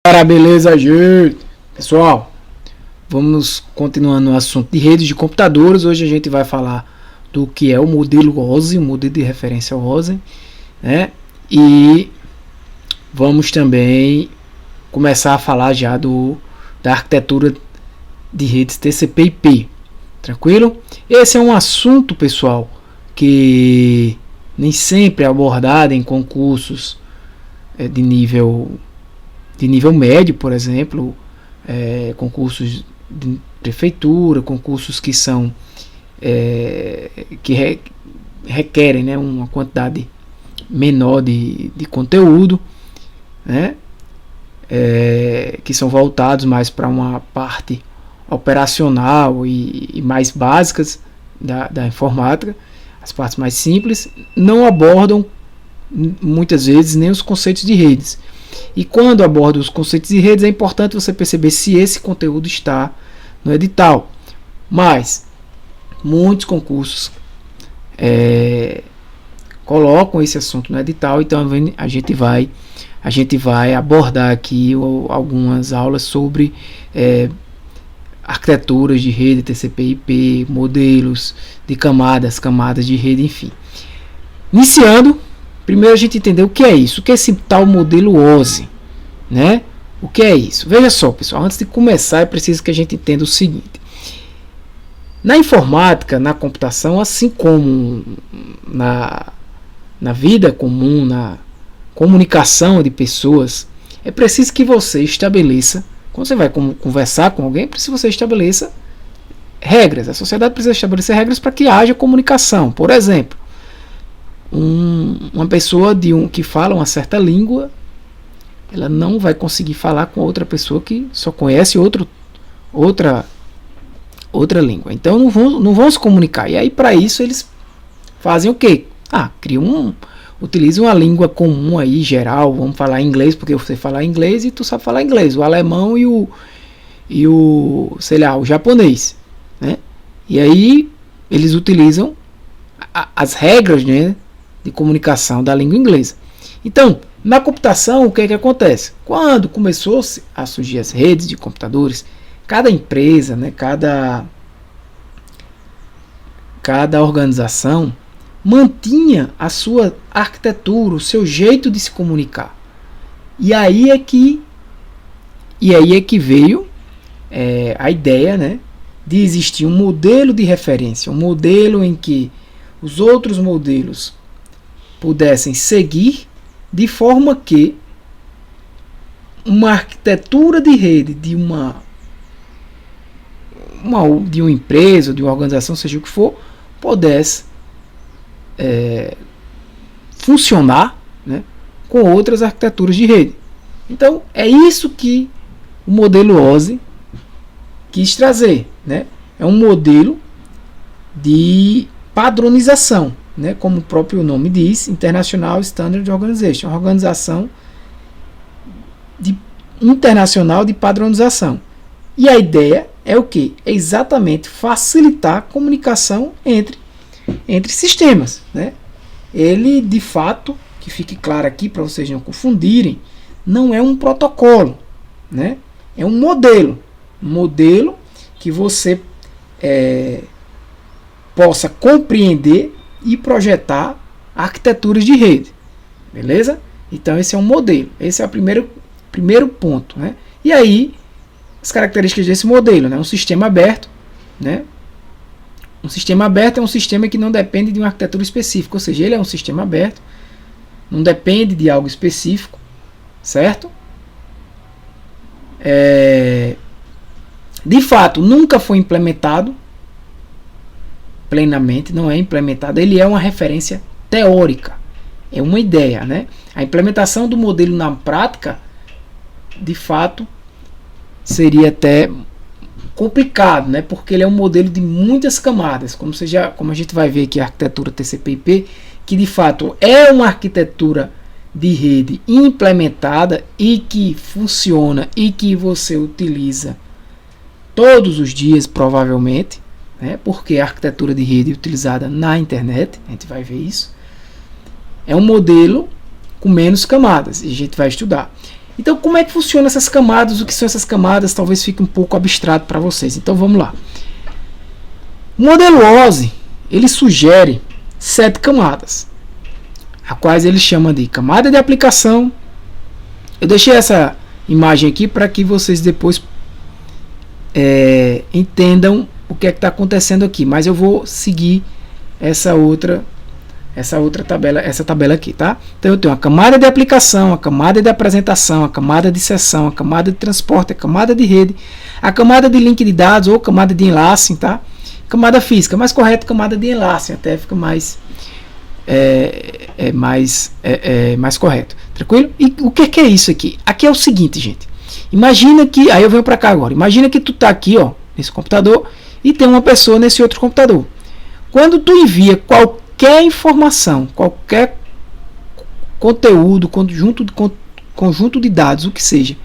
Beleza, gente? Pessoal, vamos continuando no assunto de redes de computadores. Hoje a gente vai falar do que é o modelo OSI, o modelo de referência OSI, né? E vamos também começar a falar já da arquitetura de redes TCP/IP. Tranquilo? Esse é um assunto, pessoal, que nem sempre é abordado em concursos de nível médio, por exemplo, concursos de prefeitura, concursos que são requerem, né, uma quantidade menor de conteúdo, né, que são voltados mais para uma parte operacional e mais básicas da informática. As partes mais simples não abordam muitas vezes nem os conceitos de redes. E quando aborda os conceitos de redes, é importante você perceber se esse conteúdo está no edital. Mas muitos concursos colocam esse assunto no edital, então a gente vai abordar aqui algumas aulas sobre arquiteturas de rede TCP/IP, modelos de camadas de rede, enfim. Iniciando, primeiro a gente entender o que é isso, o que é esse tal modelo OSI, né? O que é isso? Veja só, pessoal, antes de começar é preciso que a gente entenda o seguinte: na informática, na computação, assim como na vida comum, na comunicação de pessoas, é preciso que você estabeleça, quando você vai conversar com alguém, é preciso que você estabeleça regras. A sociedade precisa estabelecer regras para que haja comunicação. Por exemplo, uma pessoa que fala uma certa língua, ela não vai conseguir falar com outra pessoa que só conhece outra língua. Então não vão se comunicar. E aí, para isso, eles fazem o quê? Utilizam uma língua comum aí, geral. Vamos falar inglês, porque você fala inglês e tu sabe falar inglês. O alemão e o sei lá, o japonês, né? E aí eles utilizam as regras, né, de comunicação da língua inglesa. Então, na computação, o que é que acontece? Quando começou a surgir as redes de computadores, cada empresa, né, cada organização mantinha a sua arquitetura, o seu jeito de se comunicar. E aí é que veio a ideia, né, de existir um modelo de referência, um modelo em que os outros modelos pudessem seguir, de forma que uma arquitetura de rede de uma empresa, de uma organização, seja o que for, pudesse funcionar, né, com outras arquiteturas de rede. Então é isso que o modelo OSI quis trazer, né? É um modelo de padronização, né, como o próprio nome diz, International Standard Organization, uma organização internacional de padronização. E a ideia é o que? É exatamente facilitar a comunicação entre sistemas, né? Ele, de fato, que fique claro aqui para vocês não confundirem, não é um protocolo, né? É um modelo que você possa compreender e projetar arquiteturas de rede, beleza? Então esse é um modelo, esse é o primeiro ponto, né? E aí as características desse modelo, né? Um sistema aberto, né? Um sistema aberto é um sistema que não depende de uma arquitetura específica, ou seja, ele é um sistema aberto, não depende de algo específico, certo? De fato, nunca foi implementado plenamente, não é implementado, ele é uma referência teórica, é uma ideia, né? A implementação do modelo na prática, de fato, seria até complicado, né? Porque ele é um modelo de muitas camadas, como a gente vai ver aqui a arquitetura TCP/IP, que de fato é uma arquitetura de rede implementada e que funciona e que você utiliza todos os dias, provavelmente, né? Porque a arquitetura de rede utilizada na internet, a gente vai ver isso, é um modelo com menos camadas, e a gente vai estudar. Então, como é que funcionam essas camadas? O que são essas camadas? Talvez fique um pouco abstrato para vocês. Então, vamos lá. O modelo OSI, ele sugere 7 camadas, a quais ele chama de camada de aplicação. Eu deixei essa imagem aqui para que vocês depois entendam o que é que está acontecendo aqui, mas eu vou seguir essa tabela aqui, tá? Então eu tenho a camada de aplicação, a camada de apresentação, a camada de sessão, a camada de transporte, a camada de rede, a camada de link de dados ou camada de enlace, tá? Camada física, mais correto, camada de enlace, até fica mais mais correto, tranquilo? E o que é isso aqui? Aqui é o seguinte, gente. Imagina que, aí eu venho para cá agora. Imagina que tu tá aqui, ó, nesse computador e tem uma pessoa nesse outro computador. Quando tu envia qualquer informação, qualquer conteúdo, conjunto de dados, o que seja,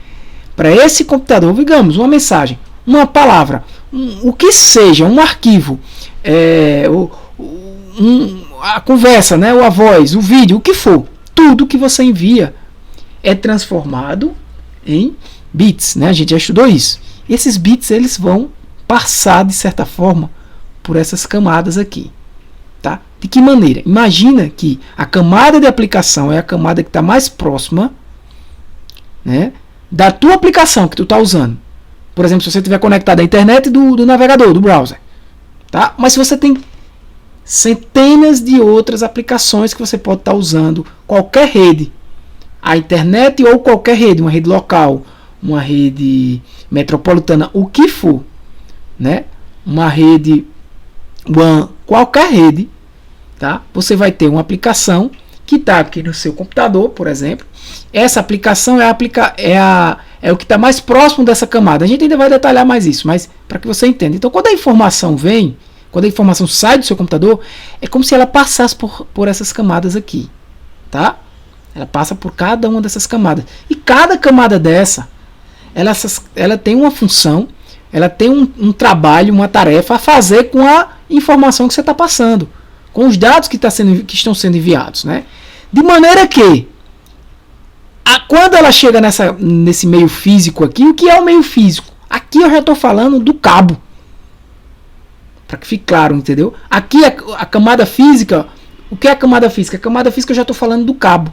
para esse computador, digamos, uma mensagem, uma palavra, o que seja, um arquivo, a conversa, né, ou a voz, o vídeo, o que for, tudo que você envia é transformado em bits, né? A gente já estudou isso. E esses bits eles vão passar de certa forma por essas camadas aqui, tá? De que maneira? Imagina que a camada de aplicação é a camada que está mais próxima, né, da tua aplicação que tu está usando. Por exemplo, se você estiver conectado à internet do navegador, do browser, tá? Mas se você tem centenas de outras aplicações que você pode estar usando, qualquer rede, a internet ou qualquer rede, uma rede local, uma rede metropolitana, o que for, né? Uma rede WAN, qualquer rede, tá? Você vai ter uma aplicação que está aqui no seu computador, por exemplo. Essa aplicação é o que está mais próximo dessa camada. A gente ainda vai detalhar mais isso, mas para que você entenda. Então, quando a informação vem, quando a informação sai do seu computador, é como se ela passasse por essas camadas aqui, tá? Ela passa por cada uma dessas camadas. E cada camada dessa, ela tem uma função, ela tem um trabalho, uma tarefa a fazer com a informação que você está passando, com os dados que estão sendo enviados, né? De maneira que, quando ela chega nesse meio físico aqui, o que é o meio físico? Aqui eu já estou falando do cabo, para que fique claro, entendeu? Aqui a camada física, o que é a camada física? A camada física eu já estou falando do cabo,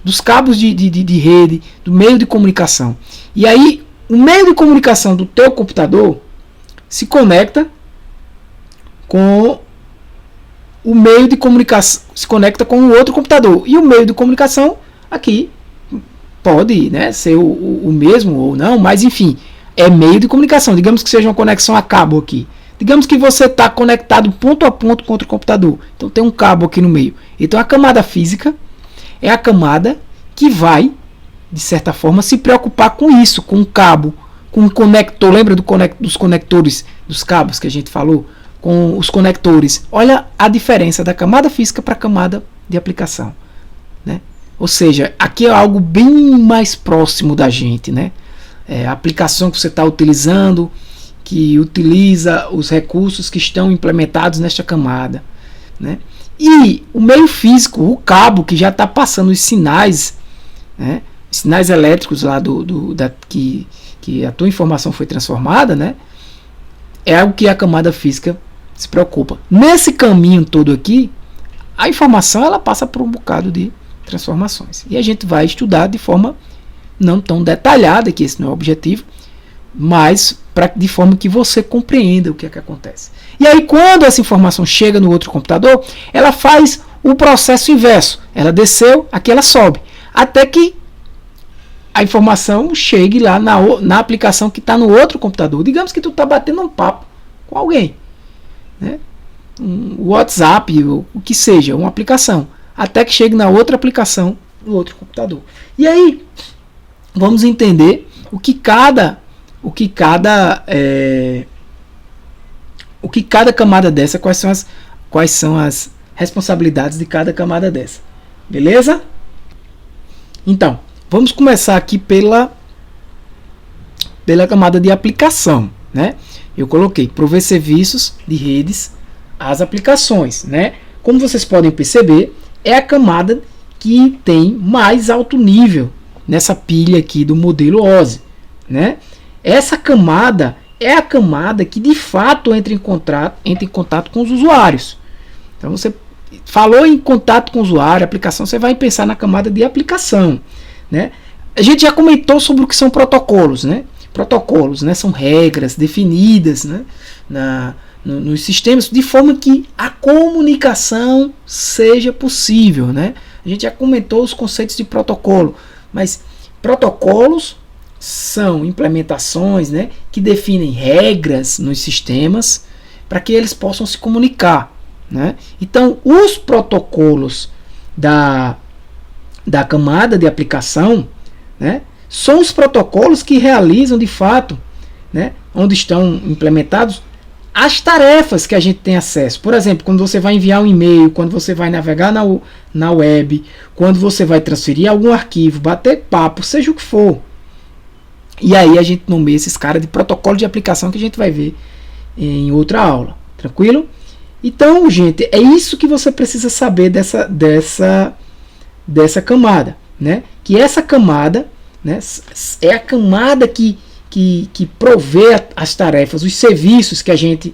dos cabos de rede, do meio de comunicação. E aí, o meio de comunicação do teu computador se conecta com o meio de comunicação, se conecta com o outro computador. E o meio de comunicação aqui pode, né, ser o mesmo ou não, mas enfim, é meio de comunicação. Digamos que seja uma conexão a cabo aqui. Digamos que você está conectado ponto a ponto com outro computador. Então tem um cabo aqui no meio. Então a camada física é a camada que vai, de certa forma, se preocupar com isso, com o cabo, com o conector. Lembra dos conectores, dos cabos que a gente falou? Com os conectores. Olha a diferença da camada física para a camada de aplicação, né? Ou seja, aqui é algo bem mais próximo da gente, né? A aplicação que você está utilizando, que utiliza os recursos que estão implementados nesta camada, né? E o meio físico, o cabo que já está passando os sinais, né? Sinais elétricos lá que a tua informação foi transformada, né? É o que a camada física se preocupa. Nesse caminho todo aqui, a informação ela passa por um bocado de transformações. E a gente vai estudar de forma não tão detalhada, que esse não é o objetivo, mas de forma que você compreenda o que é que acontece. E aí, quando essa informação chega no outro computador, ela faz o processo inverso. Ela desceu, aqui ela sobe. Até que a informação chegue lá na aplicação que está no outro computador. Digamos que tu está batendo um papo com alguém, né? Um WhatsApp, o que seja, uma aplicação. Até que chegue na outra aplicação no outro computador. E aí, vamos entender o que cada camada dessa, quais são as responsabilidades de cada camada dessa. Beleza? Então, vamos começar aqui pela camada de aplicação, né? Eu coloquei prover serviços de redes às aplicações, né? Como vocês podem perceber, é a camada que tem mais alto nível nessa pilha aqui do modelo OSI, né? Essa camada é a camada que de fato entra em contato com os usuários. Então você falou em contato com o usuário, aplicação, você vai pensar na camada de aplicação, né? A gente já comentou sobre o que são protocolos, né? Protocolos, né, são regras definidas, né, nos sistemas, de forma que a comunicação seja possível, né? A gente já comentou os conceitos de protocolo, mas protocolos são implementações, né, que definem regras nos sistemas para que eles possam se comunicar, né? Então, os protocolos da camada de aplicação, né, são os protocolos que realizam de fato, né, onde estão implementados as tarefas que a gente tem acesso. Por exemplo, quando você vai enviar um e-mail, quando você vai navegar na web, quando você vai transferir algum arquivo, bater papo, seja o que for. E aí a gente nomeia esses caras de protocolo de aplicação que a gente vai ver em outra aula. Tranquilo? Então, gente, é isso que você precisa saber dessa camada, né? Que essa camada, né, é a camada que provê as tarefas, os serviços que a gente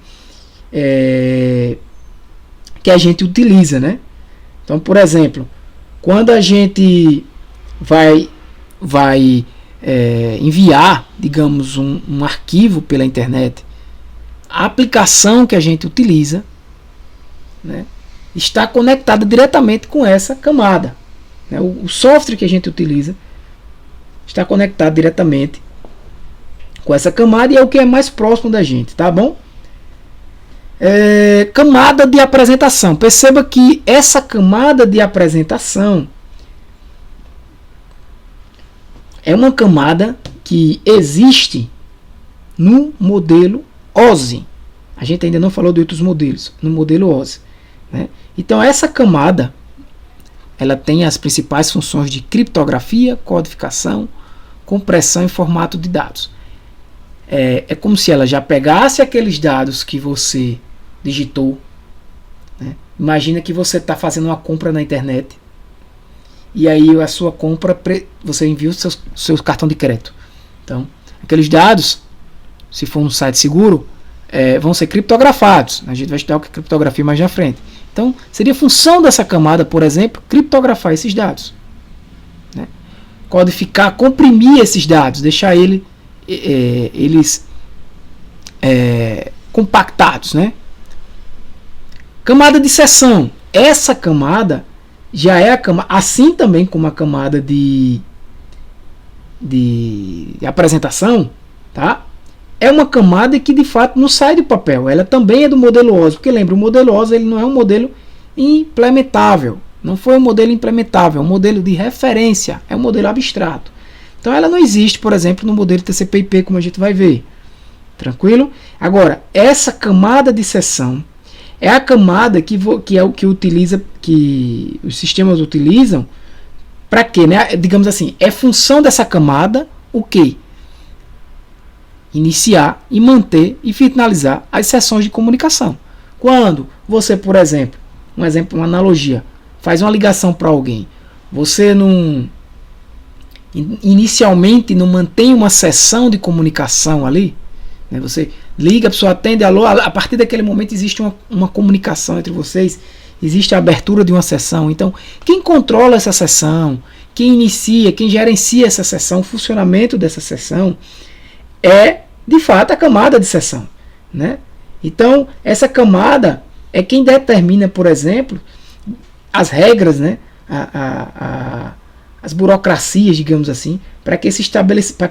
utiliza, né? Então, por exemplo, quando a gente vai enviar, digamos, um arquivo pela internet, a aplicação que a gente utiliza, né, está conectada diretamente com essa camada, né? O software que a gente utiliza está conectado diretamente com essa camada e é o que é mais próximo da gente, tá bom? Camada de apresentação. Perceba que essa camada de apresentação é uma camada que existe no modelo OSI. A gente ainda não falou de outros modelos, no modelo OSI, né? Então essa camada, ela tem as principais funções de criptografia, codificação, compressão e formato de dados. É como se ela já pegasse aqueles dados que você digitou, né? Imagina que você está fazendo uma compra na internet e aí a sua compra, você envia o seu cartão de crédito. Então, aqueles dados, se for um site seguro, vão ser criptografados. A gente vai estudar o que é criptografia mais na frente. Então, seria função dessa camada, por exemplo, criptografar esses dados, né? Codificar, comprimir esses dados, deixar eles compactados, né? Camada de seção. Essa camada já é a camada, assim também como a camada de apresentação, tá? É uma camada que de fato não sai do papel. Ela também é do modelo OSI, porque lembra, o modelo OSI ele não é um modelo implementável. Não foi um modelo implementável, é um modelo de referência, é um modelo abstrato. Então ela não existe, por exemplo, no modelo TCP/IP, como a gente vai ver. Tranquilo? Agora, essa camada de seção é a camada que é o que utiliza, que os sistemas utilizam para quê, né? Digamos assim, é função dessa camada o quê? Iniciar e manter e finalizar as sessões de comunicação. Quando você, por exemplo, uma analogia, faz uma ligação para alguém, você inicialmente não mantém uma sessão de comunicação ali, né? Você liga, a pessoa atende, alô, a partir daquele momento existe uma comunicação entre vocês, existe a abertura de uma sessão. Então, quem controla essa sessão, quem inicia, quem gerencia essa sessão, o funcionamento dessa sessão é, de fato, a camada de sessão, né? Então, essa camada é quem determina, por exemplo, as regras, né? As burocracias, digamos assim, para que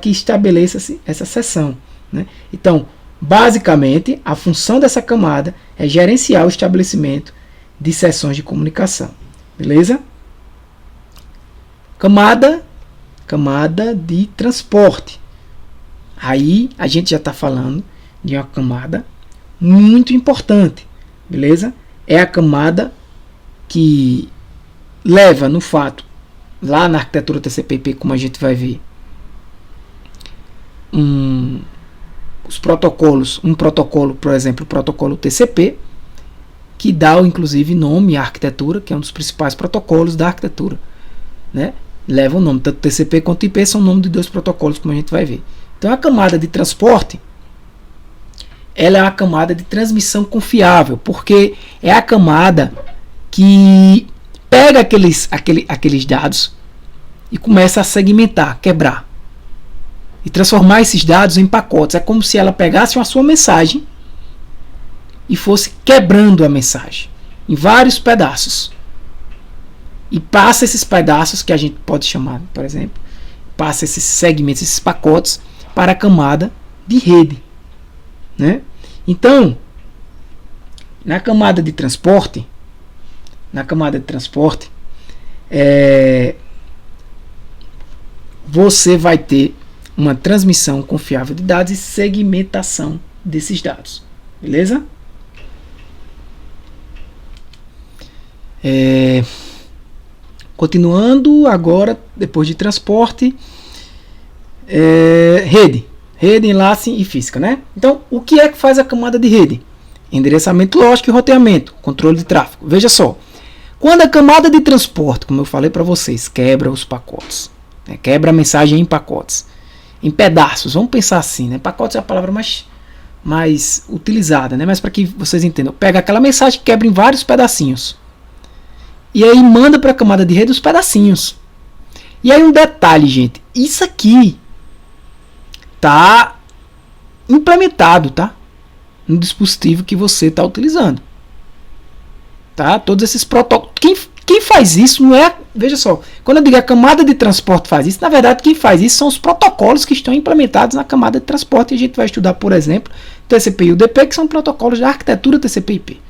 estabeleça-se essa sessão, né? Então, basicamente, a função dessa camada é gerenciar o estabelecimento de sessões de comunicação. Beleza? Camada de transporte. Aí a gente já está falando de uma camada muito importante. Beleza? É a camada que leva, no fato, lá na arquitetura TCP/IP, como a gente vai ver, os protocolos, um protocolo, por exemplo, o protocolo TCP, que dá inclusive nome à arquitetura, que é um dos principais protocolos da arquitetura, né? leva o nome. Tanto TCP quanto IP são o nome de dois protocolos, como a gente vai ver. Então a camada de transporte, ela é a camada de transmissão confiável, porque é a camada que pega aqueles dados e começa a segmentar, quebrar e transformar esses dados em pacotes. É como se ela pegasse a sua mensagem e fosse quebrando a mensagem em vários pedaços e passa esses pedaços, que a gente pode chamar, por exemplo, passa esses segmentos, esses pacotes para a camada de rede, né? Então, na camada de transporte, você vai ter uma transmissão confiável de dados e segmentação desses dados, beleza? Continuando agora, depois de transporte, rede, enlace e física, né? Então, o que é que faz a camada de rede? Endereçamento lógico e roteamento, controle de tráfego. Veja só, quando a camada de transporte, como eu falei para vocês, quebra os pacotes, né? Quebra a mensagem em pacotes, em pedaços, vamos pensar assim, né? Pacotes é a palavra mais utilizada, né? Mas para que vocês entendam, pega aquela mensagem, quebra em vários pedacinhos e aí manda para a camada de rede os pedacinhos. E aí um detalhe, gente, isso aqui tá implementado, tá? No dispositivo que você está utilizando, tá? Todos esses protocolos. Quem faz isso não é. Veja só, quando eu digo a camada de transporte faz isso, na verdade quem faz isso são os protocolos que estão implementados na camada de transporte. E a gente vai estudar, por exemplo, TCP e UDP, que são protocolos da arquitetura TCP/IP,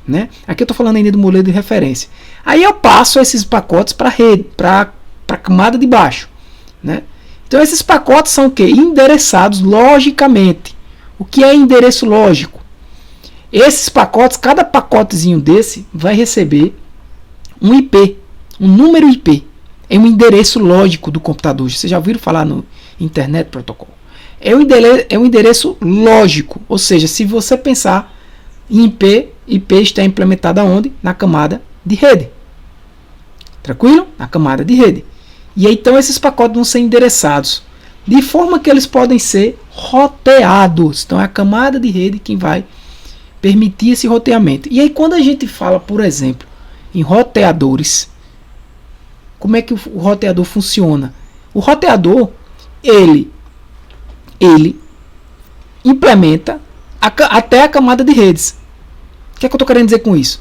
né? Aqui eu estou falando ainda do modelo de referência. Aí eu passo esses pacotes para a rede, para a camada de baixo, né? Então esses pacotes são o quê? Endereçados logicamente. O que é endereço lógico? Esses pacotes, cada pacotezinho desse vai receber um IP, um número IP. É um endereço lógico do computador. Vocês já ouviram falar no Internet Protocol? É um endereço lógico. Ou seja, se você pensar em IP está implementado aonde? Na camada de rede. Tranquilo? Na camada de rede. E aí, então esses pacotes vão ser endereçados de forma que eles podem ser roteados. Então é a camada de rede quem vai permitir esse roteamento. E aí quando a gente fala, por exemplo, em roteadores, como é que o roteador funciona? O roteador, ele implementa até a camada de redes. O que é que eu estou querendo dizer com isso?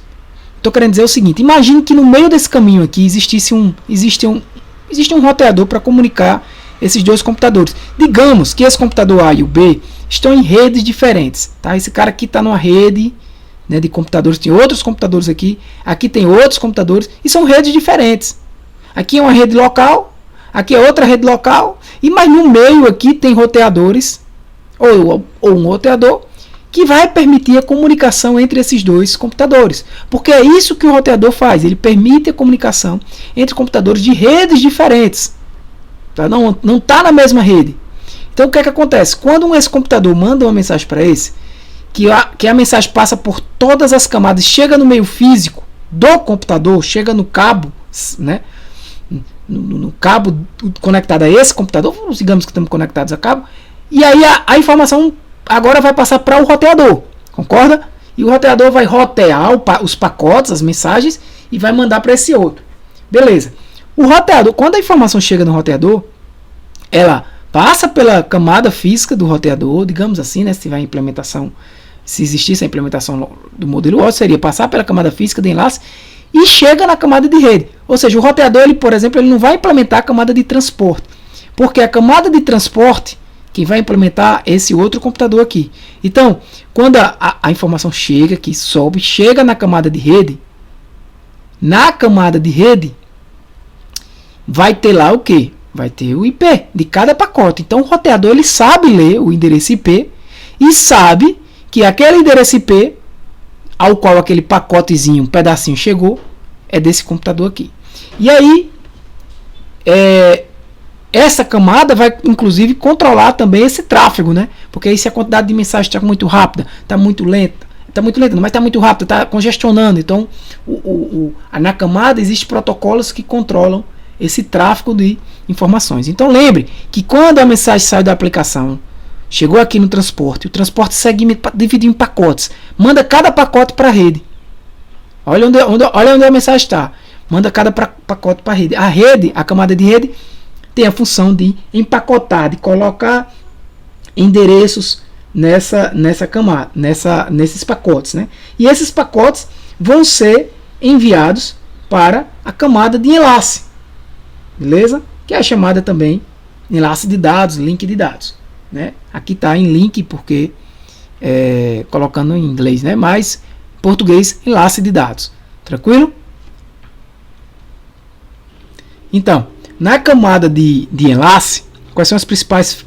Estou querendo dizer o seguinte: imagine que no meio desse caminho aqui existe um roteador para comunicar esses dois computadores. Digamos que esse computador A e o B estão em redes diferentes, tá? Esse cara aqui está numa rede, né, de computadores, tem outros computadores aqui tem outros computadores e são redes diferentes. Aqui é uma rede local, aqui é outra rede local, e mais no meio aqui tem roteadores ou um roteador que vai permitir a comunicação entre esses dois computadores, porque é isso que o roteador faz, ele permite a comunicação entre computadores de redes diferentes, tá? Não está na mesma rede. Então o que é que acontece? Quando esse computador manda uma mensagem para esse, que a mensagem passa por todas as camadas, chega no meio físico do computador, chega no cabo, né? No cabo conectado a esse computador, digamos que estamos conectados a cabo, e aí a informação agora vai passar para o roteador, concorda? E o roteador vai rotear os pacotes, as mensagens, e vai mandar para esse outro. Beleza. O roteador, quando a informação chega no roteador, ela passa pela camada física do roteador, digamos assim, né? Se tiver implementação, se existisse a implementação do modelo OSI, seria passar pela camada física de enlace e chega na camada de rede. Ou seja, o roteador, ele, por exemplo, ele não vai implementar a camada de transporte, porque a camada de transporte quem vai implementar esse outro computador aqui. Então, quando a informação chega, que sobe, chega na camada de rede, vai ter lá o que? Vai ter o IP de cada pacote. Então o roteador ele sabe ler o endereço IP e sabe que aquele endereço IP ao qual aquele pacotezinho, um pedacinho chegou, é desse computador aqui. E aí essa camada vai inclusive controlar também esse tráfego, né? Porque aí se a quantidade de mensagem está muito rápida, está muito lenta, mas está muito rápida, está congestionando. Então na camada existem protocolos que controlam esse tráfego de informações. Então lembre que quando a mensagem sai da aplicação, chegou aqui no transporte, o transporte segmenta, divide em pacotes, manda cada pacote para a rede. Olha onde a mensagem está. Manda cada pacote para a rede. A rede, a camada de rede, tem a função de empacotar, de colocar endereços nessa camada, nesses pacotes, né? E esses pacotes vão ser enviados para a camada de enlace, beleza? Que é chamada também enlace de dados, link de dados, né? Aqui está em link porque colocando em inglês, né? Mas em português, enlace de dados, tranquilo? Então, na camada de enlace, quais são as principais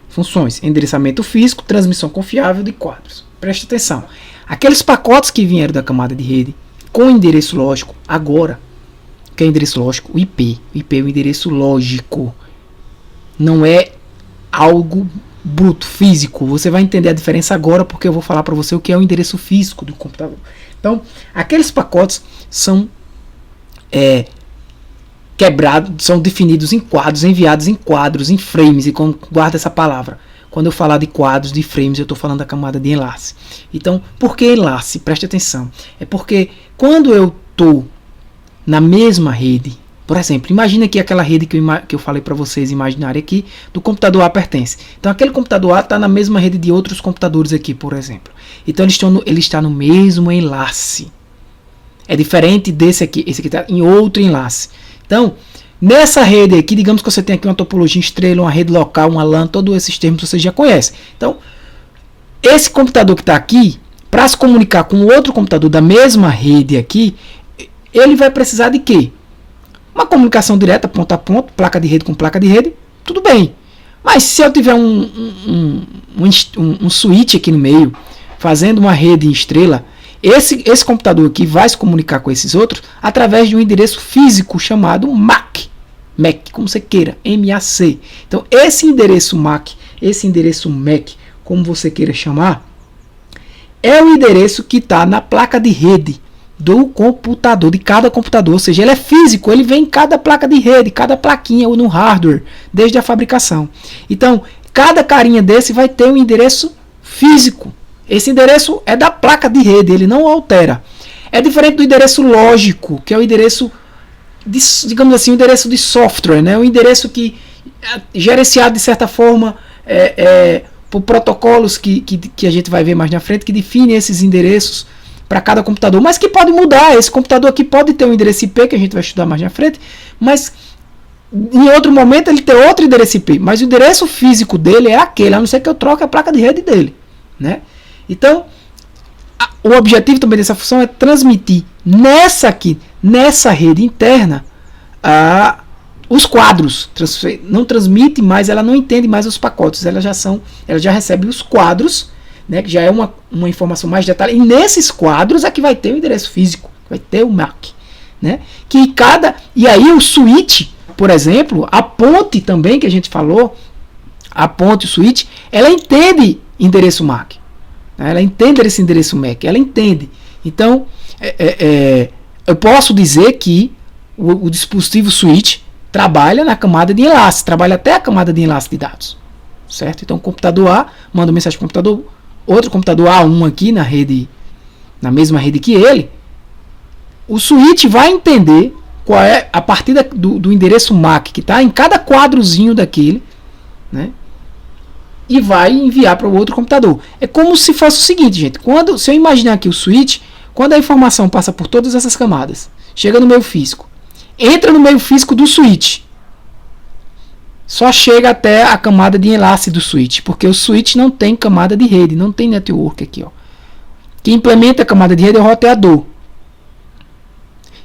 funções? Endereçamento físico, transmissão confiável de quadros. Preste atenção. Aqueles pacotes que vieram da camada de rede com endereço lógico, agora, o que é endereço lógico? O IP. O IP é o endereço lógico. Não é algo bruto, físico. Você vai entender a diferença agora porque eu vou falar para você o que é o endereço físico do computador. Então, aqueles pacotes são quebrados, são definidos em quadros, enviados em quadros, em frames, e guarda essa palavra. Quando eu falar de quadros, de frames, eu estou falando da camada de enlace. Então, por que enlace? Preste atenção. É porque quando eu estou na mesma rede, por exemplo, imagina que aquela rede que eu falei para vocês, imaginária aqui, do computador A pertence. Então, aquele computador A está na mesma rede de outros computadores aqui, por exemplo. Então, ele está no mesmo enlace. É diferente desse aqui. Esse aqui está em outro enlace. Então, nessa rede aqui, digamos que você tem aqui uma topologia estrela, uma rede local, uma LAN, todos esses termos você já conhece. Então, esse computador que está aqui, para se comunicar com outro computador da mesma rede aqui, ele vai precisar de quê? Uma comunicação direta, ponto a ponto, placa de rede com placa de rede, tudo bem. Mas se eu tiver um switch aqui no meio, fazendo uma rede em estrela, esse computador aqui vai se comunicar com esses outros através de um endereço físico chamado MAC. MAC, como você queira, MAC. Então, esse endereço MAC, esse endereço MAC, como você queira chamar, é o endereço que está na placa de rede do computador, de cada computador. Ou seja, ele é físico, ele vem em cada placa de rede, cada plaquinha ou no hardware, desde a fabricação. Então, cada carinha desse vai ter um endereço físico. Esse endereço é da placa de rede, ele não altera. É diferente do endereço lógico, que é o endereço, digamos assim, o endereço de software, né? O endereço que é gerenciado de certa forma por protocolos que a gente vai ver mais na frente, que define esses endereços para cada computador, mas que pode mudar. Esse computador aqui pode ter um endereço IP, que a gente vai estudar mais na frente, mas em outro momento ele tem outro endereço IP, mas o endereço físico dele é aquele, a não ser que eu troque a placa de rede dele, né? Então, o objetivo também dessa função é transmitir nessa rede interna, os quadros. Não transmite mais, ela não entende mais os pacotes, ela já recebe os quadros, né, que já é uma informação mais detalhada. E nesses quadros é que vai ter o endereço físico, vai ter o MAC, né? E aí o switch, por exemplo, a ponte também que a gente falou, a ponte, o switch, ela entende endereço MAC. Ela entende esse endereço MAC, ela entende. Então, eu posso dizer que o dispositivo switch trabalha na camada de enlace, trabalha até a camada de enlace de dados, certo? Então, o computador A manda uma mensagem para o computador, outro computador A1 aqui na mesma rede que ele, o switch vai entender qual é a partir do endereço MAC que está em cada quadrozinho daquele, né? E vai enviar para o outro computador. É como se fosse o seguinte, gente. Se eu imaginar aqui o switch, quando a informação passa por todas essas camadas, chega no meio físico, entra no meio físico do switch, só chega até a camada de enlace do switch, porque o switch não tem camada de rede, não tem network aqui, ó. Quem implementa a camada de rede é o roteador.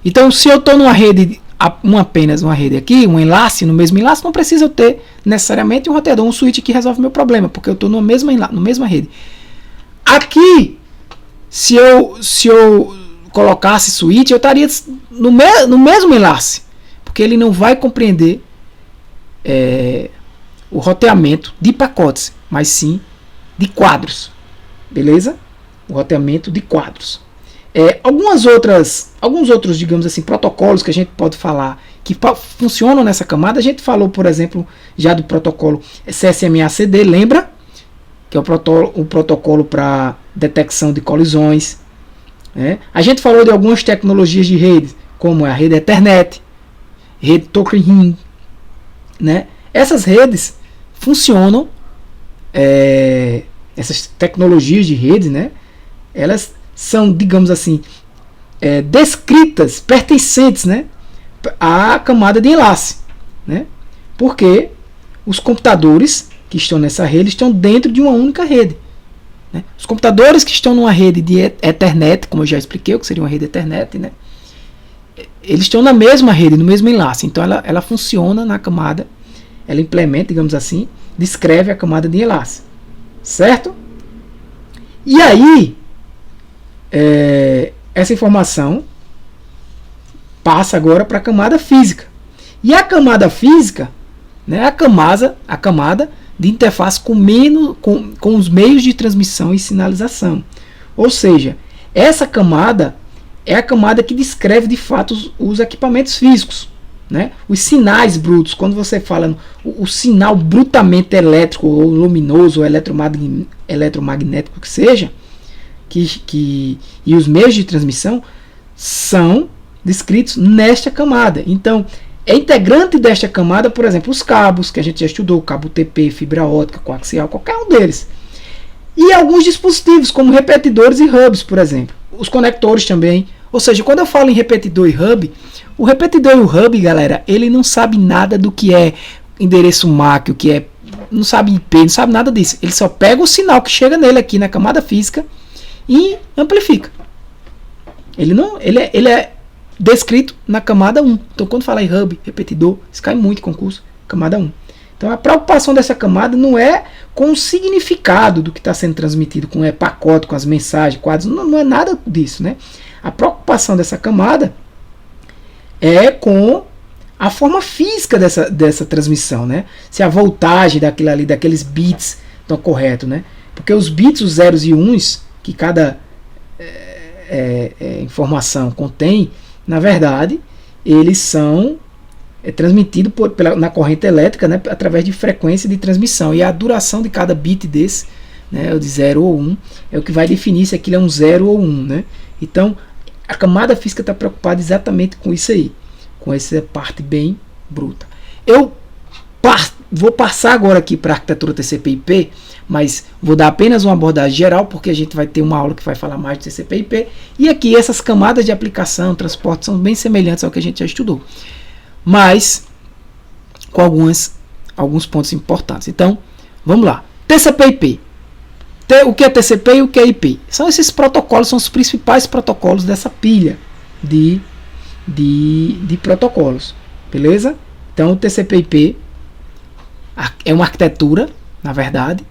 Então, se eu estou numa rede, apenas uma rede aqui, um enlace, no mesmo enlace, não precisa eu ter necessariamente um roteador, um switch que resolve o meu problema, porque eu estou na mesma rede. Aqui, se eu colocasse switch, eu estaria no mesmo enlace, porque ele não vai compreender o roteamento de pacotes, mas sim de quadros, beleza? O roteamento de quadros. Alguns outros, digamos assim, protocolos que a gente pode falar que funcionam nessa camada. A gente falou, por exemplo, já do protocolo CSMA-CD, lembra? Que é o protocolo para detecção de colisões. Né? A gente falou de algumas tecnologias de redes, como a rede Ethernet, rede Token Ring. Né? Essas redes funcionam, essas tecnologias de rede, né? Elas são, digamos assim, descritas, pertencentes, né, à camada de enlace. Né? Porque os computadores que estão nessa rede estão dentro de uma única rede. Né? Os computadores que estão numa rede de Ethernet, como eu já expliquei, o que seria uma rede Ethernet, né? Eles estão na mesma rede, no mesmo enlace. Então ela funciona na camada, ela implementa, digamos assim, descreve a camada de enlace. Certo? E aí, essa informação passa agora para a camada física. E a camada física, né, a camada de interface com os meios de transmissão e sinalização. Ou seja, essa camada é a camada que descreve de fato os equipamentos físicos. Né? Os sinais brutos, quando você fala o sinal brutamente elétrico, ou luminoso, ou eletromagnético que seja, e os meios de transmissão são descritos nesta camada. Então, é integrante desta camada, por exemplo, os cabos, que a gente já estudou, cabo UTP, fibra ótica, coaxial, qualquer um deles. E alguns dispositivos, como repetidores e hubs, por exemplo. Os conectores também. Ou seja, quando eu falo em repetidor e hub, o repetidor e o hub, galera, ele não sabe nada do que é endereço MAC, o que é, não sabe IP, não sabe nada disso. Ele só pega o sinal que chega nele aqui na camada física e amplifica. Ele é descrito na camada 1. Então, quando fala em hub, repetidor, isso cai muito em concurso, camada 1. Então, a preocupação dessa camada não é com o significado do que está sendo transmitido, com o pacote, com as mensagens, quadros, não é nada disso, né? A preocupação dessa camada é com a forma física dessa transmissão, né? Se a voltagem daqueles bits estão corretos, né? Porque os bits, os zeros e uns, que cada informação contém, na verdade, eles são transmitidos na corrente elétrica, né? Através de frequência de transmissão. E a duração de cada bit desse, né? O de 0 ou 1, é o que vai definir se aquilo é um 0 ou 1, né? Então, a camada física está preocupada exatamente com isso aí, com essa parte bem bruta. Eu vou passar agora aqui para a arquitetura TCP/IP, mas vou dar apenas uma abordagem geral, porque a gente vai ter uma aula que vai falar mais de TCP/IP, e aqui essas camadas de aplicação, transporte, são bem semelhantes ao que a gente já estudou, mas com alguns pontos importantes. Então, vamos lá. TCP/IP. O que é TCP e o que é IP? São esses protocolos, são os principais protocolos dessa pilha de protocolos. Beleza? Então, o TCP/IP é uma arquitetura, na verdade,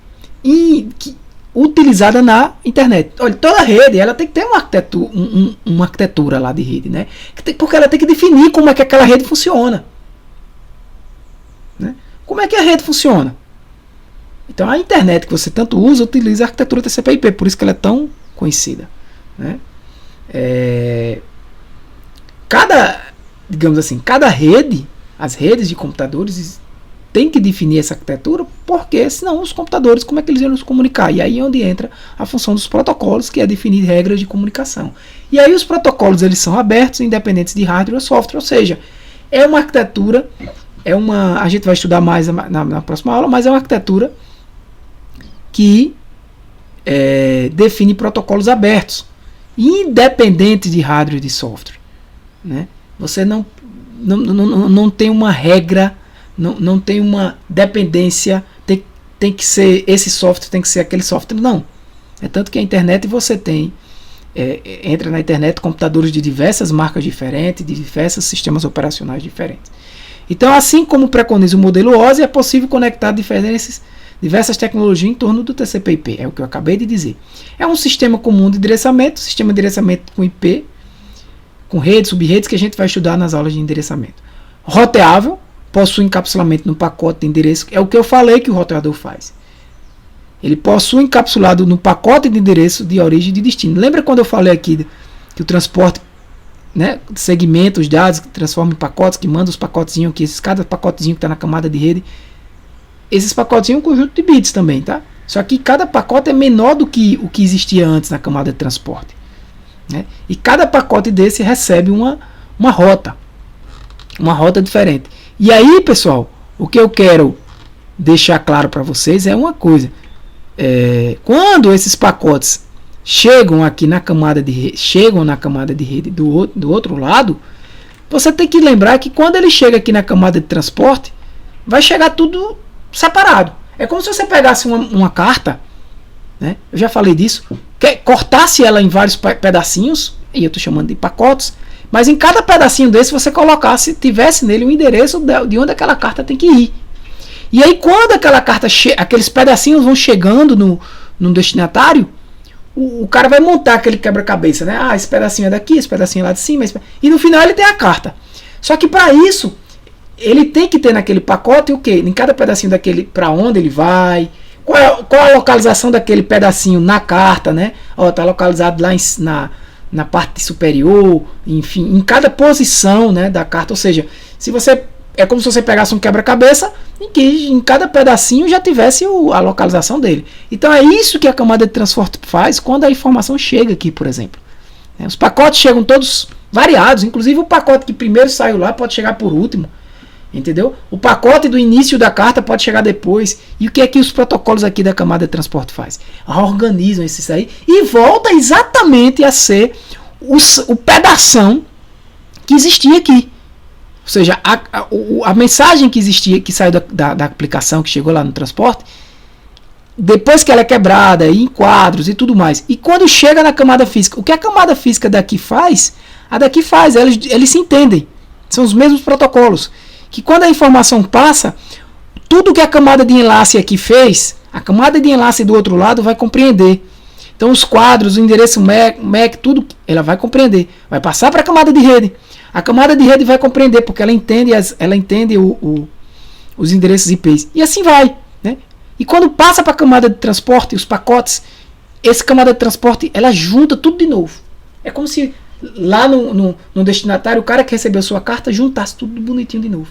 utilizada na internet. Olha, toda rede ela tem que ter uma arquitetura lá de rede, né? Porque ela tem que definir como é que aquela rede funciona. Né? Como é que a rede funciona? Então, a internet que você tanto usa, utiliza a arquitetura TCP/IP, por isso que ela é tão conhecida. Né? Digamos assim, cada rede, as redes de computadores, tem que definir essa arquitetura, porque senão os computadores, como é que eles iam se comunicar? E aí é onde entra a função dos protocolos, que é definir regras de comunicação. E aí os protocolos, eles são abertos, independentes de hardware ou software, ou seja, é uma arquitetura, a gente vai estudar mais na próxima aula, mas é uma arquitetura que define protocolos abertos, independentes de hardware e de software. Né? Você não tem uma regra, não tem uma dependência, tem que ser esse software, tem que ser aquele software, não. É tanto que a internet você tem, entra na internet computadores de diversas marcas diferentes, de diversos sistemas operacionais diferentes. Então, assim como preconiza o modelo OSI, é possível conectar diversas tecnologias em torno do TCP/IP, é o que eu acabei de dizer. É um sistema comum de endereçamento, sistema de endereçamento com IP, com redes, subredes, que a gente vai estudar nas aulas de endereçamento. Roteável, possui encapsulamento no pacote de endereço, é o que eu falei que o roteador faz. Ele possui encapsulado no pacote de endereço de origem e de destino. Lembra quando eu falei aqui que o transporte né, segmenta os dados, que transforma em pacotes, que manda os pacotezinhos aqui, cada pacotezinho que está na camada de rede, esses pacotezinhos é um conjunto de bits também, tá? Só que cada pacote é menor do que o que existia antes na camada de transporte, né? E cada pacote desse recebe uma rota diferente. E aí, pessoal, o que eu quero deixar claro para vocês é uma coisa: quando esses pacotes chegam aqui na camada de rede, do outro lado, você tem que lembrar que quando ele chega aqui na camada de transporte, vai chegar tudo separado. É como se você pegasse uma carta, né? Eu já falei disso, cortasse ela em vários pedacinhos, e eu estou chamando de pacotes, mas em cada pedacinho desse você tivesse nele um endereço de onde aquela carta tem que ir. E aí quando aquela carta aqueles pedacinhos vão chegando no destinatário, o cara vai montar aquele quebra-cabeça, né? Esse pedacinho é daqui, esse pedacinho é lá de cima, e no final ele tem a carta. Só que para isso ele tem que ter naquele pacote o quê? Em cada pedacinho daquele, para onde ele vai, qual a localização daquele pedacinho na carta, né? Tá localizado lá na parte superior, enfim, em cada posição, né, da carta. Ou seja, é como se você pegasse um quebra-cabeça em que em cada pedacinho já tivesse a localização dele. Então é isso que a camada de transporte faz quando a informação chega aqui, por exemplo. Os pacotes chegam todos variados, inclusive o pacote que primeiro saiu lá pode chegar por último. Entendeu? O pacote do início da carta pode chegar depois. E o que é que os protocolos aqui da camada de transporte faz? Organizam isso aí e volta exatamente a ser o pedação que existia aqui. Ou seja, a mensagem que existia, que saiu da aplicação, que chegou lá no transporte, depois que ela é quebrada em quadros e tudo mais. E quando chega na camada física, o que a camada física daqui faz, a daqui faz, eles se entendem. São os mesmos protocolos. Que quando a informação passa, tudo que a camada de enlace aqui fez, a camada de enlace do outro lado vai compreender. Então os quadros, o endereço MAC, tudo, ela vai compreender. Vai passar para a camada de rede. A camada de rede vai compreender, porque ela entende, os endereços IPs. E assim vai, né? E quando passa para a camada de transporte, os pacotes, essa camada de transporte, ela junta tudo de novo. É como se lá no destinatário, o cara que recebeu sua carta juntasse tudo bonitinho de novo,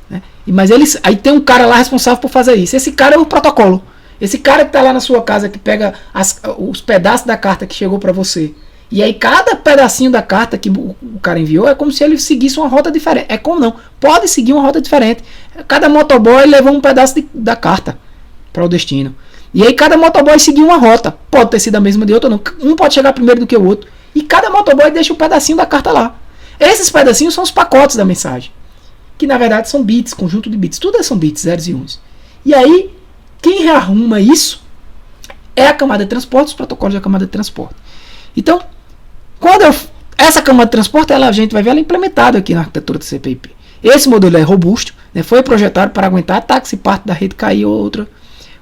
né? Mas aí tem um cara lá responsável por fazer isso. Esse cara é o protocolo. Esse cara que está lá na sua casa, que pega os pedaços da carta que chegou para você. E aí cada pedacinho da carta que o cara enviou é como se ele seguisse uma rota diferente. É como não? Pode seguir uma rota diferente. Cada motoboy levou um pedaço da carta para o destino. E aí cada motoboy seguiu uma rota. Pode ter sido a mesma de outro ou não. Um pode chegar primeiro do que o outro. E cada motoboy deixa um pedacinho da carta lá. Esses pedacinhos são os pacotes da mensagem. Que na verdade são bits, conjunto de bits. Tudo são bits, zeros e uns. E aí, quem rearruma isso é a camada de transporte, os protocolos da camada de transporte. Então, essa camada de transporte, a gente vai ver ela implementada aqui na arquitetura do TCP/IP. Esse modelo é robusto, né, foi projetado para aguentar ataques se parte da rede cair ou outra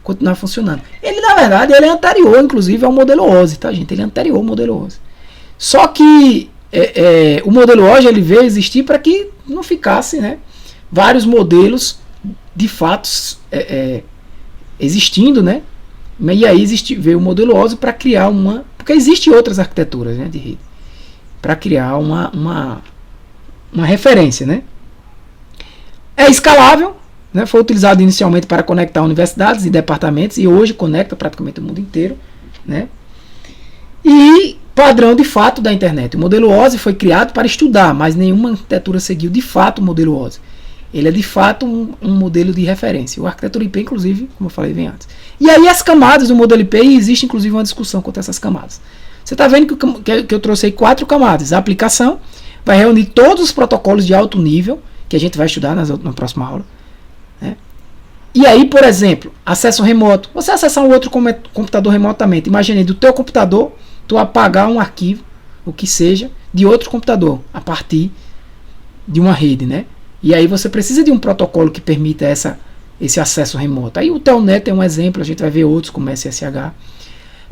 continuar funcionando. Ele, na verdade, ele é anterior, inclusive, ao modelo OSI, tá, gente? Ele é anterior ao modelo OSI. Só que o modelo OSI ele veio existir para que não ficasse, né, vários modelos de fato existindo, né? E aí veio o modelo OSI para criar porque existem outras arquiteturas, né, de rede, para criar uma referência, né? É escalável, né? Foi utilizado inicialmente para conectar universidades e departamentos e hoje conecta praticamente o mundo inteiro, né? E padrão de fato da internet. O modelo OSI foi criado para estudar, mas nenhuma arquitetura seguiu de fato o modelo OSI. Ele é de fato um modelo de referência. O arquitetura IP, inclusive, como eu falei, vem antes. E aí as camadas do modelo IP, existe inclusive uma discussão quanto a essas camadas. Você está vendo que eu trouxe aí 4 camadas. A aplicação vai reunir todos os protocolos de alto nível, que a gente vai estudar na próxima aula, né? E aí, por exemplo, acesso remoto. Você acessar um outro computador remotamente. Imagine do teu computador, tu apagar um arquivo, o que seja, de outro computador, a partir de uma rede, né? E aí você precisa de um protocolo que permita esse acesso remoto. Aí o Telnet é um exemplo, a gente vai ver outros como SSH.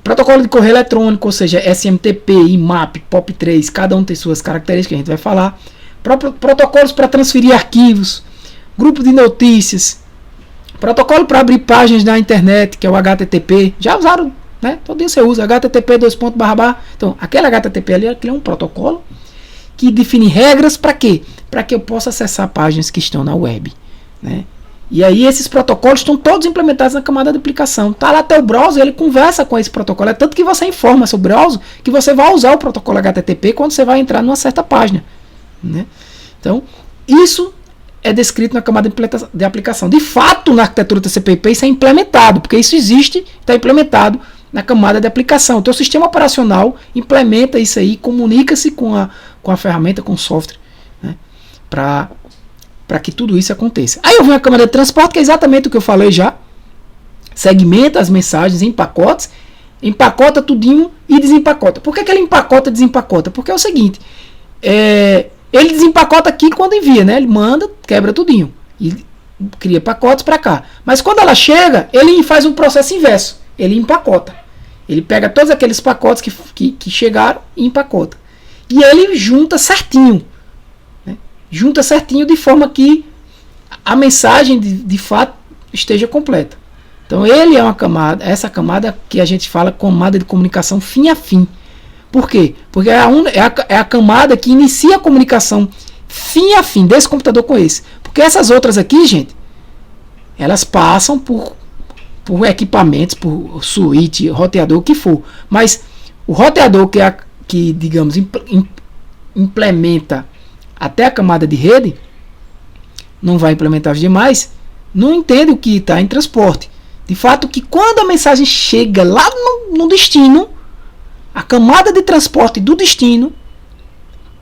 Protocolo de correio eletrônico, ou seja, SMTP, IMAP, POP3, cada um tem suas características que a gente vai falar. Protocolos para transferir arquivos, grupo de notícias, protocolo para abrir páginas na internet, que é o HTTP. Já usaram, né? Todo dia você usa HTTP://. Então, aquele HTTP ali é um protocolo que define regras para quê? Para que eu possa acessar páginas que estão na web, né? E aí esses protocolos estão todos implementados na camada de aplicação. Tá lá até o browser, ele conversa com esse protocolo. É tanto que você informa seu browser que você vai usar o protocolo HTTP quando você vai entrar numa certa página, né? Então, isso é descrito na camada de aplicação. De fato, na arquitetura TCP/IP isso é implementado, porque isso existe, está implementado na camada de aplicação. Então, o sistema operacional implementa isso aí, comunica-se com a ferramenta, com o software, né? Para que tudo isso aconteça. Aí eu venho a camada de transporte, que é exatamente o que eu falei já. Segmenta as mensagens em pacotes, empacota tudinho e desempacota. Por que ele empacota e desempacota? Porque é o seguinte, ele desempacota aqui quando envia, né? Ele manda, quebra tudinho e cria pacotes para cá. Mas quando ela chega, ele faz um processo inverso. Ele empacota. Ele pega todos aqueles pacotes que chegaram e empacota. E ele junta certinho. Junta certinho de forma que a mensagem de fato esteja completa. Então ele é uma camada, essa camada que a gente fala camada de comunicação fim a fim. Por quê? Porque é a camada que inicia a comunicação fim a fim desse computador com esse. Porque essas outras aqui, gente, elas passam por equipamentos, por switch, roteador, o que for. Mas o roteador que digamos, implementa até a camada de rede, não vai implementar os demais, não entende o que está em transporte. De fato, que quando a mensagem chega lá no destino, a camada de transporte do destino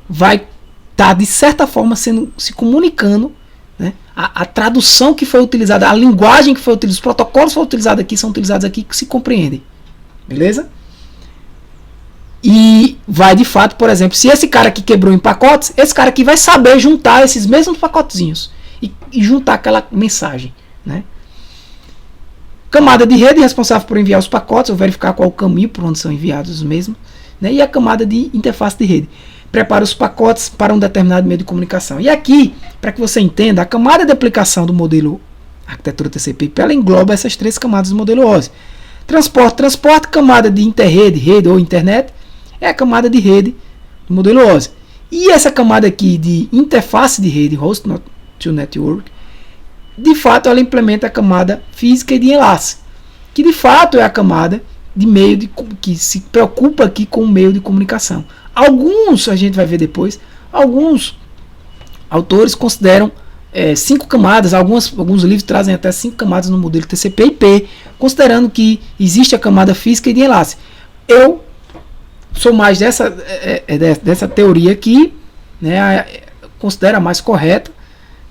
vai estar, de certa forma, se comunicando, né? A tradução que foi utilizada, a linguagem que foi utilizada, os protocolos que foram utilizados aqui, são utilizados aqui, que se compreendem. Beleza? E vai de fato, por exemplo, se esse cara aqui quebrou em pacotes, esse cara aqui vai saber juntar esses mesmos pacotezinhos e juntar aquela mensagem, né? Camada de rede responsável por enviar os pacotes, ou verificar qual o caminho por onde são enviados os mesmos, né? E a camada de interface de rede prepara os pacotes para um determinado meio de comunicação. E aqui, para que você entenda, a camada de aplicação do modelo arquitetura TCP/IP, ela engloba essas três camadas do modelo OSI. Transporte, camada de interrede, rede ou internet, é a camada de rede do modelo OSI. E essa camada aqui de interface de rede, Host to Network, de fato ela implementa a camada física e de enlace, que de fato é a camada de meio que se preocupa aqui com o meio de comunicação. Alguns, a gente vai ver depois, alguns autores consideram 5 camadas, alguns livros trazem até 5 camadas no modelo TCP/IP, considerando que existe a camada física e de enlace. Eu sou mais dessa teoria aqui, né, considero a mais correta,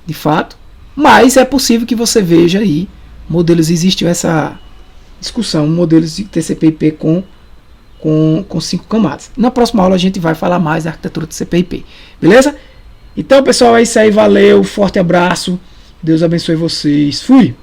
de fato, mas é possível que você veja aí modelos, existe essa discussão, modelos de TCP/IP com 5 camadas. Na próxima aula a gente vai falar mais da arquitetura TCP/IP, beleza? Então, pessoal, é isso aí, valeu, forte abraço, Deus abençoe vocês, fui!